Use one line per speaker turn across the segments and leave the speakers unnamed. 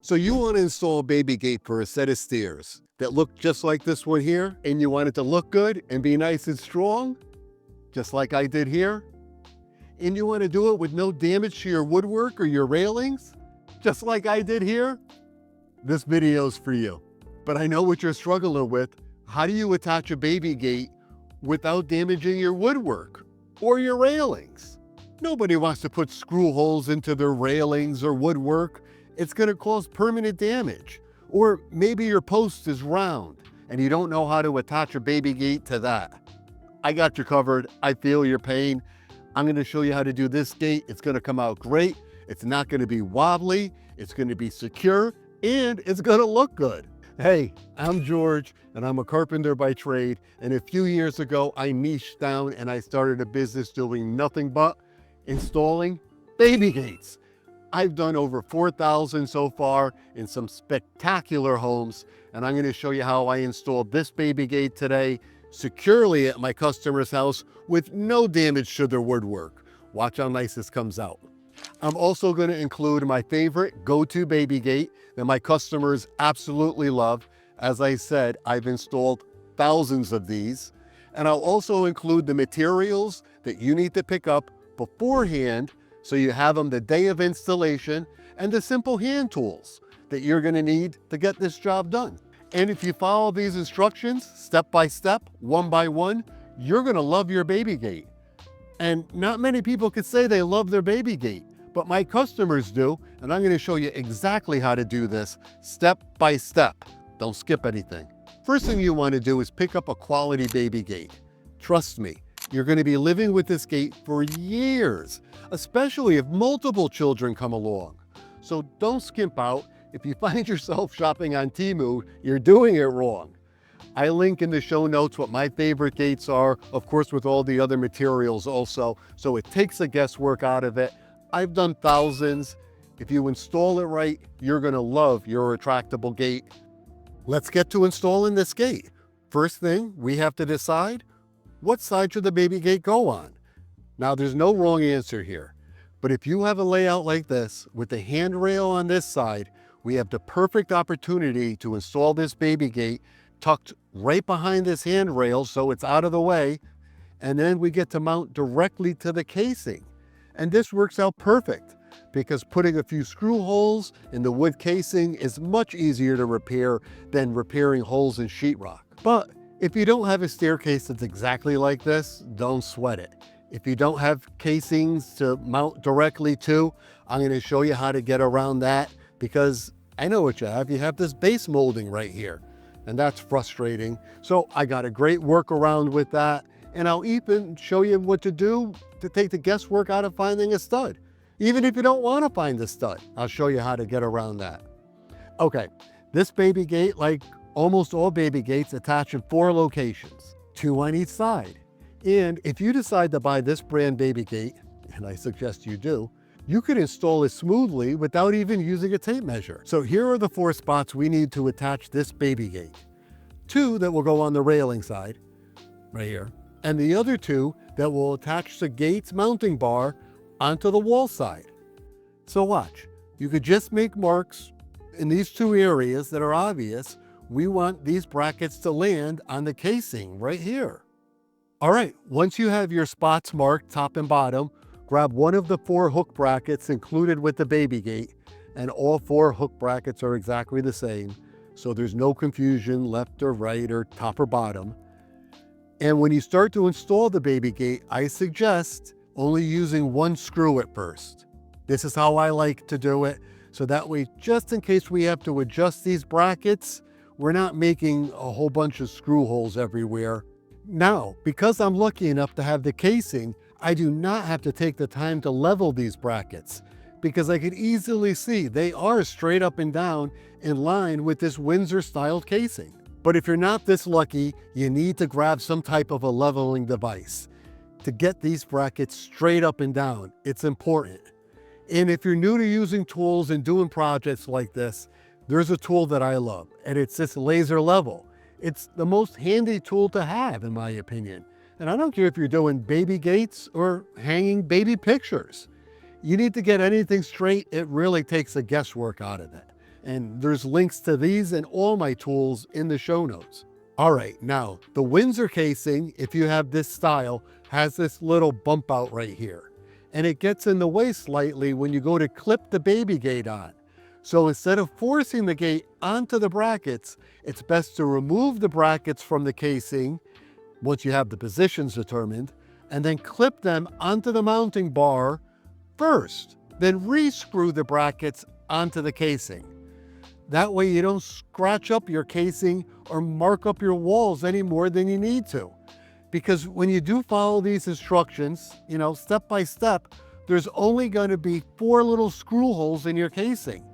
So you want to install a baby gate for a set of stairs that look just like this one here, and you want it to look good and be nice and strong, just like I did here. And you want to do it with no damage to your woodwork or your railings, just like I did here. This video's for you. But I know what you're struggling with. How do you attach a baby gate without damaging your woodwork or your railings? Nobody wants to put screw holes into their railings or woodwork. It's going to cause permanent damage. Or maybe your post is round and you don't know how to attach a baby gate to that. I got you covered. I feel your pain. I'm going to show you how to do this gate. It's going to come out great. It's not going to be wobbly. It's going to be secure and it's going to look good. Hey, I'm George and I'm a carpenter by trade. And a few years ago, I niched down and I started a business doing nothing but installing baby gates. I've done over 4,000 so far in some spectacular homes, and I'm going to show you how I installed this baby gate today securely at my customer's house with no damage to their woodwork. Watch how nice this comes out. I'm also going to include my favorite go-to baby gate that my customers absolutely love. As I said, I've installed thousands of these, and I'll also include the materials that you need to pick up beforehand so you have them the day of installation, and the simple hand tools that you're going to need to get this job done. And if you follow these instructions step by step, one by one, you're going to love your baby gate. And not many people could say they love their baby gate, but my customers do, and I'm going to show you exactly how to do this step by step. Don't skip anything. First thing you want to do is pick up a quality baby gate. Trust me, you're going to be living with this gate for years, especially if multiple children come along. So don't skimp out. If you find yourself shopping on Temu, you're doing it wrong. I link in the show notes what my favorite gates are, of course with all the other materials also, so it takes the guesswork out of it. I've done thousands. If you install it right, you're going to love your retractable gate. Let's get to installing this gate. First thing, we have to decide, what side should the baby gate go on? Now, there's no wrong answer here, but if you have a layout like this with the handrail on this side, we have the perfect opportunity to install this baby gate tucked right behind this handrail so it's out of the way, and then we get to mount directly to the casing. And this works out perfect because putting a few screw holes in the wood casing is much easier to repair than repairing holes in sheetrock. But if you don't have a staircase that's exactly like this, don't sweat it. If you don't have casings to mount directly to, I'm going to show you how to get around that because I know what you have. You have this base molding right here, and that's frustrating. So I got a great workaround with that, and I'll even show you what to do to take the guesswork out of finding a stud. Even if you don't want to find the stud, I'll show you how to get around that. Okay, this baby gate, like almost all baby gates, attach in 4 locations, 2 on each side. And if you decide to buy this brand baby gate, and I suggest you do, you could install it smoothly without even using a tape measure. So here are the 4 spots we need to attach this baby gate. 2 that will go on the railing side, right here, and the other 2 that will attach the gate's mounting bar onto the wall side. So watch, you could just make marks in these 2 areas that are obvious. We want these brackets to land on the casing right here. All right, once you have your spots marked top and bottom, grab one of the 4 hook brackets included with the baby gate, and all 4 hook brackets are exactly the same, so there's no confusion left or right or top or bottom. And when you start to install the baby gate, I suggest only using 1 screw at first. This is how I like to do it, so that way, just in case we have to adjust these brackets, we're not making a whole bunch of screw holes everywhere. Now, because I'm lucky enough to have the casing, I do not have to take the time to level these brackets because I could easily see they are straight up and down in line with this Windsor-styled casing. But if you're not this lucky, you need to grab some type of a leveling device to get these brackets straight up and down. It's important. And if you're new to using tools and doing projects like this, there's a tool that I love, and it's this laser level. It's the most handy tool to have, in my opinion. And I don't care if you're doing baby gates or hanging baby pictures. You need to get anything straight, it really takes the guesswork out of it. And there's links to these and all my tools in the show notes. All right, now the Windsor casing, if you have this style, has this little bump out right here. And it gets in the way slightly when you go to clip the baby gate on. So instead of forcing the gate onto the brackets, it's best to remove the brackets from the casing once you have the positions determined, and then clip them onto the mounting bar first, then re-screw the brackets onto the casing. That way you don't scratch up your casing or mark up your walls any more than you need to. Because when you do follow these instructions, step by step, there's only going to be 4 little screw holes in your casing.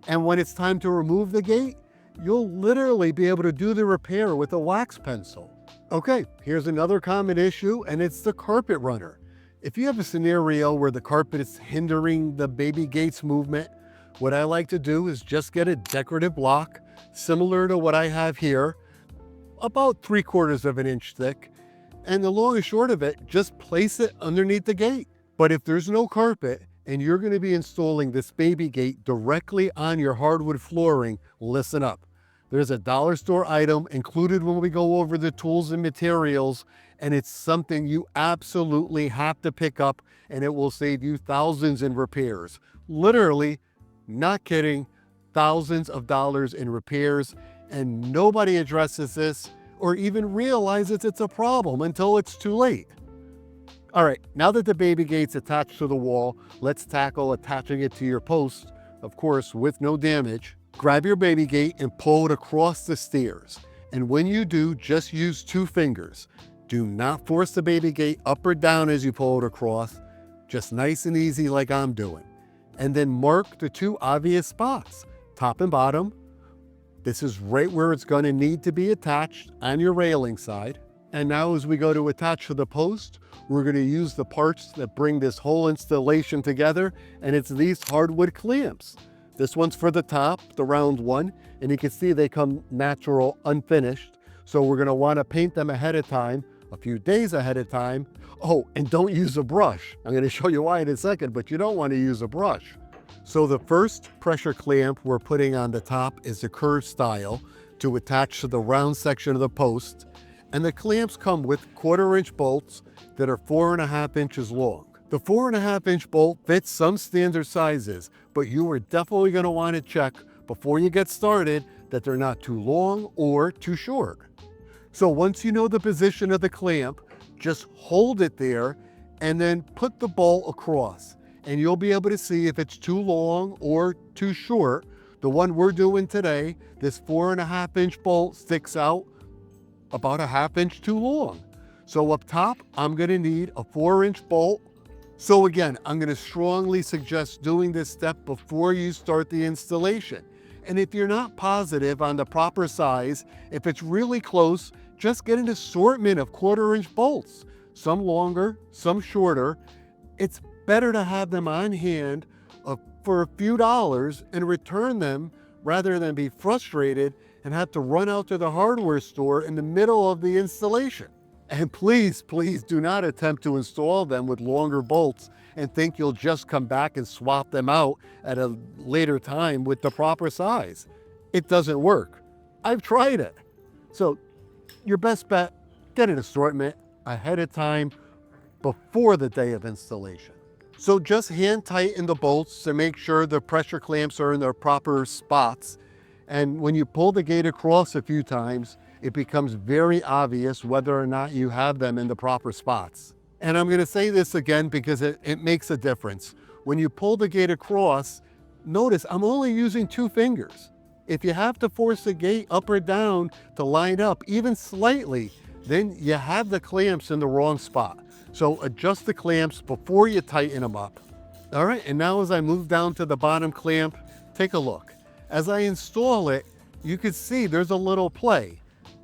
And when it's time to remove the gate, you'll literally be able to do the repair with a wax pencil. Okay, here's another common issue, and it's the carpet runner. If you have a scenario where the carpet is hindering the baby gate's movement, what I like to do is just get a decorative block, similar to what I have here, about 3/4 of an inch thick, and the long and short of it, just place it underneath the gate. But if there's no carpet, and you're going to be installing this baby gate directly on your hardwood flooring, listen up. There's a dollar store item included when we go over the tools and materials, and it's something you absolutely have to pick up, and it will save you thousands in repairs. Literally, not kidding, thousands of dollars in repairs, and nobody addresses this or even realizes it's a problem until it's too late. All right, now that the baby gate's attached to the wall, let's tackle attaching it to your post, of course, with no damage. Grab your baby gate and pull it across the stairs. And when you do, just use 2 fingers. Do not force the baby gate up or down as you pull it across, just nice and easy like I'm doing. And then mark the 2 obvious spots, top and bottom. This is right where it's going to need to be attached on your railing side. And now as we go to attach to the post, we're going to use the parts that bring this whole installation together, and it's these hardwood clamps. This one's for the top, the round one, and you can see they come natural, unfinished. So we're going to want to paint them ahead of time, a few days ahead of time. Oh, and don't use a brush. I'm going to show you why in a second, but you don't want to use a brush. So the first pressure clamp we're putting on the top is the curved style to attach to the round section of the post. And the clamps come with 1/4 inch bolts that are 4.5 inches long. The 4.5 inch bolt fits some standard sizes, but you are definitely going to want to check before you get started that they're not too long or too short. So once you know the position of the clamp, just hold it there and then put the bolt across, and you'll be able to see if it's too long or too short. The one we're doing today, this 4.5 inch bolt sticks out about 1/2 inch too long. So up top, I'm going to need a 4-inch bolt. So again, I'm going to strongly suggest doing this step before you start the installation. And if you're not positive on the proper size, if it's really close, just get an assortment of 1/4 inch bolts, some longer, some shorter. It's better to have them on hand for a few dollars and return them rather than be frustrated and have to run out to the hardware store in the middle of the installation. And please, please do not attempt to install them with longer bolts and think you'll just come back and swap them out at a later time with the proper size. It doesn't work. I've tried it. So your best bet, get an assortment ahead of time before the day of installation. So just hand tighten the bolts to make sure the pressure clamps are in their proper spots. And when you pull the gate across a few times, it becomes very obvious whether or not you have them in the proper spots. And I'm going to say this again because it makes a difference. When you pull the gate across, notice I'm only using 2 fingers. If you have to force the gate up or down to line up even slightly, then you have the clamps in the wrong spot. So adjust the clamps before you tighten them up. All right, and now as I move down to the bottom clamp, take a look. As I install it, you can see there's a little play,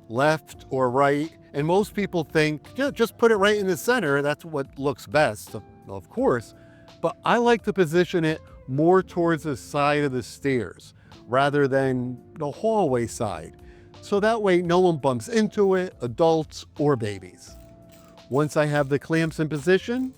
left or right, and most people think, yeah, just put it right in the center, that's what looks best, of course, but I like to position it more towards the side of the stairs rather than the hallway side, so that way no one bumps into it, adults or babies. Once I have the clamps in position,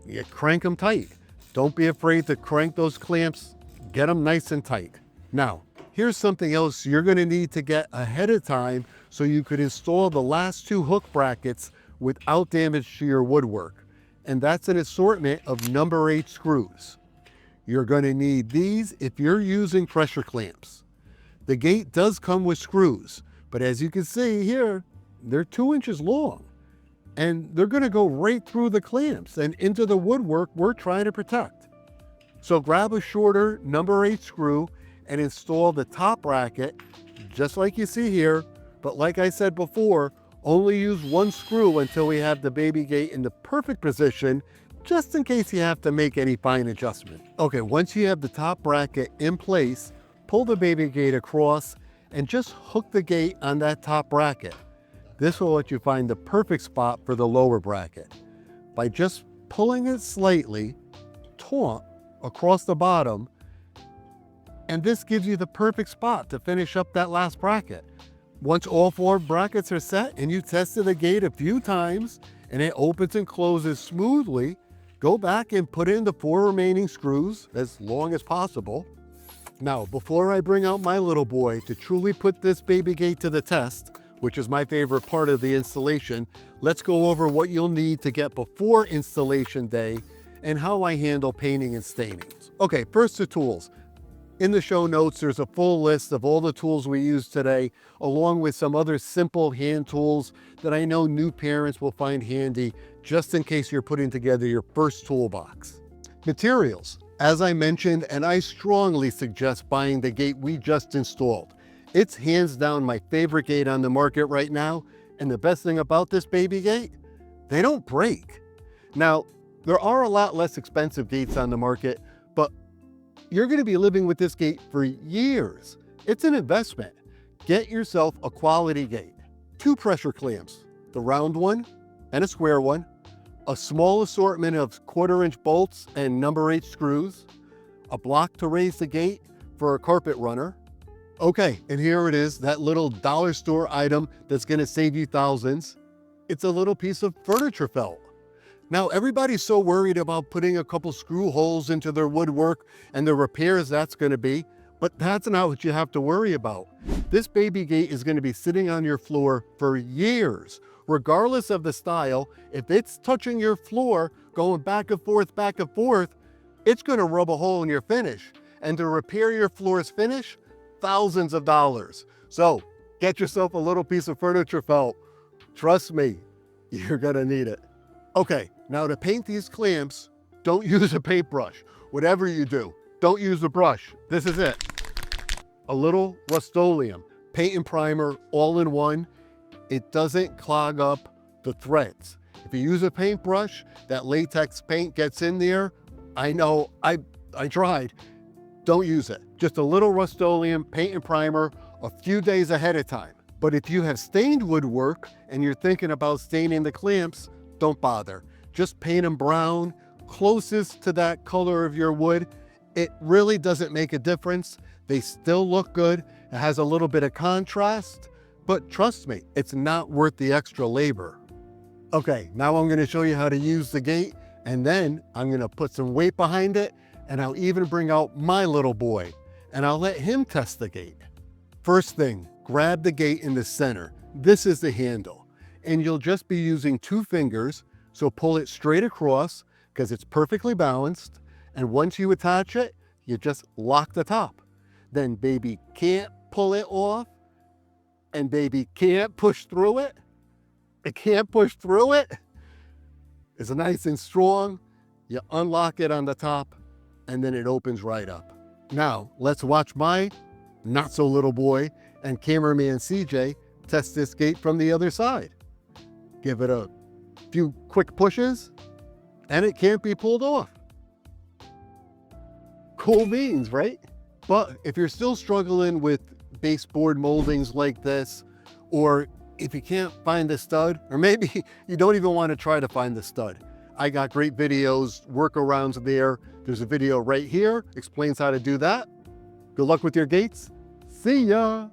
you crank them tight. Don't be afraid to crank those clamps, get them nice and tight. Now, Here's something else you're going to need to get ahead of time so you could install the last 2 hook brackets without damage to your woodwork. And that's an assortment of number 8 screws. You're going to need these if you're using pressure clamps. The gate does come with screws, but as you can see here, they're 2 inches long. And they're going to go right through the clamps and into the woodwork we're trying to protect. So grab a shorter number 8 screw and install the top bracket, just like you see here. But like I said before, only use 1 screw until we have the baby gate in the perfect position, just in case you have to make any fine adjustment. Okay, once you have the top bracket in place, pull the baby gate across and just hook the gate on that top bracket. This will let you find the perfect spot for the lower bracket. By just pulling it slightly, taut, across the bottom, and this gives you the perfect spot to finish up that last bracket. Once all 4 brackets are set and you tested the gate a few times and it opens and closes smoothly, go back and put in the 4 remaining screws as long as possible. Now, before I bring out my little boy to truly put this baby gate to the test, which is my favorite part of the installation, let's go over what you'll need to get before installation day and how I handle painting and staining. Okay, first the tools. In the show notes, there's a full list of all the tools we use today, along with some other simple hand tools that I know new parents will find handy just in case you're putting together your first toolbox. Materials. As I mentioned, and I strongly suggest buying the gate we just installed. It's hands down my favorite gate on the market right now, and the best thing about this baby gate, they don't break. Now, there are a lot less expensive gates on the market, but you're going to be living with this gate for years. It's an investment. Get yourself a quality gate. 2 pressure clamps, the round one and a square one, a small assortment of 1/4 inch bolts and number 8 screws, a block to raise the gate for a carpet runner. Okay, and here it is, that little dollar store item that's going to save you thousands. It's a little piece of furniture felt. Now, everybody's so worried about putting a couple screw holes into their woodwork and the repairs that's going to be, but that's not what you have to worry about. This baby gate is going to be sitting on your floor for years. Regardless of the style, if it's touching your floor, going back and forth, it's going to rub a hole in your finish. And to repair your floor's finish, thousands of dollars. So get yourself a little piece of furniture felt. Trust me, you're going to need it. Okay, now to paint these clamps, don't use a paintbrush. Whatever you do, don't use a brush. This is it. A little Rust-Oleum, paint and primer, all in one. It doesn't clog up the threads. If you use a paintbrush, that latex paint gets in there. I know, I tried. Don't use it. Just a little Rust-Oleum, paint and primer, a few days ahead of time. But if you have stained woodwork and you're thinking about staining the clamps, don't bother. Just paint them brown, closest to that color of your wood. It really doesn't make a difference. They still look good. It has a little bit of contrast, but trust me, it's not worth the extra labor. Okay, now I'm going to show you how to use the gate, and then I'm going to put some weight behind it, and I'll even bring out my little boy, and I'll let him test the gate. First thing, grab the gate in the center. This is the handle. And you'll just be using 2 fingers, so pull it straight across because it's perfectly balanced. And once you attach it, you just lock the top. Then baby can't pull it off, and baby can't push through it. It can't push through it. It's nice and strong. You unlock it on the top, and then it opens right up. Now, let's watch my not so little boy and cameraman CJ test this gate from the other side. Give it a few quick pushes, and it can't be pulled off. Cool beans, right? But if you're still struggling with baseboard moldings like this, or if you can't find the stud, or maybe you don't even want to try to find the stud, I got great videos, workarounds there. There's a video right here, explains how to do that. Good luck with your gates. See ya.